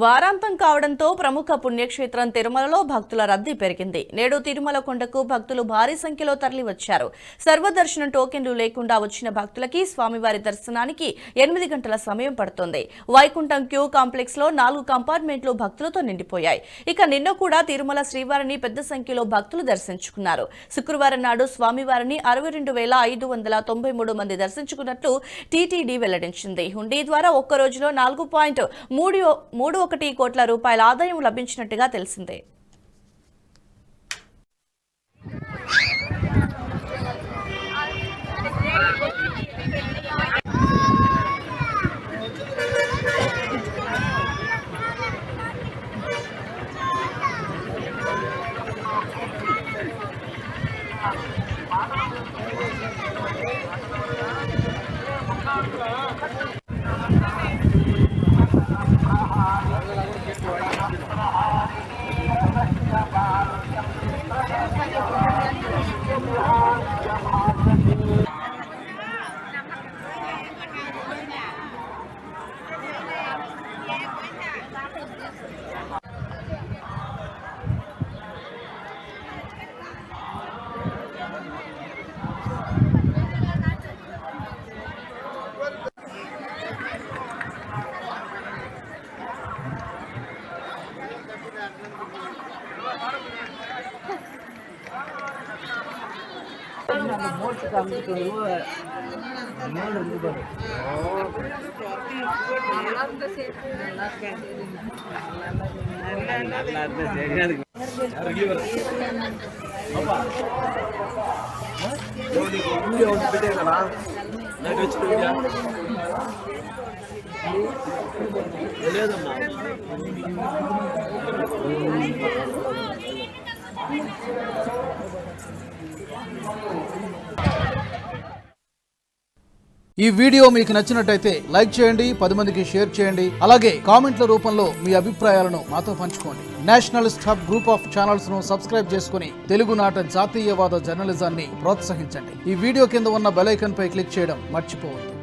వారాంతం కావడంతో ప్రముఖ పుణ్యక్షేత్రం తిరుమలలో భక్తుల రద్దీ పెరిగింది. నేడు తిరుమల కొండకు భక్తులు భారీ సంఖ్యలో తరలివచ్చారు. సర్వదర్శనం టోకెన్లు లేకుండా వచ్చిన భక్తులకి స్వామివారి దర్శనానికి 8 గంటల సమయం పడుతోంది. వైకుంఠం క్యూ కాంప్లెక్స్ లో 4 కంపార్ట్మెంట్లు భక్తులతో నిండిపోయాయి. ఇక నిన్న కూడా తిరుమల శ్రీవారిని పెద్ద సంఖ్యలో భక్తులు దర్శించుకున్నారు. శుక్రవారం నాడు స్వామివారిని 62,593 మంది దర్శించుకున్నట్లు టీటీడీ వెల్లడించింది. హుండీ ద్వారా ఒక్క రోజులో 4.31 కోట్ల రూపాయల ఆదాయం లభించినట్టుగా తెలిసిందే. ఈ వీడియో మీకు నచ్చినట్టయితే లైక్ చేయండి, 10 మందికి షేర్ చేయండి. అలాగే కామెంట్ల రూపంలో మీ అభిప్రాయాలను మాతో పంచుకోండి. Nationalist hub group of channels ను సబ్స్క్రైబ్ చేసుకుని తెలుగునాట జాతీయవాద జర్నలిజాన్ని ప్రోత్సహించండి. ఈ వీడియో కింద ఉన్న బెల్ ఐకాన్ పై క్లిక్ చేయడం మర్చిపోవద్దు.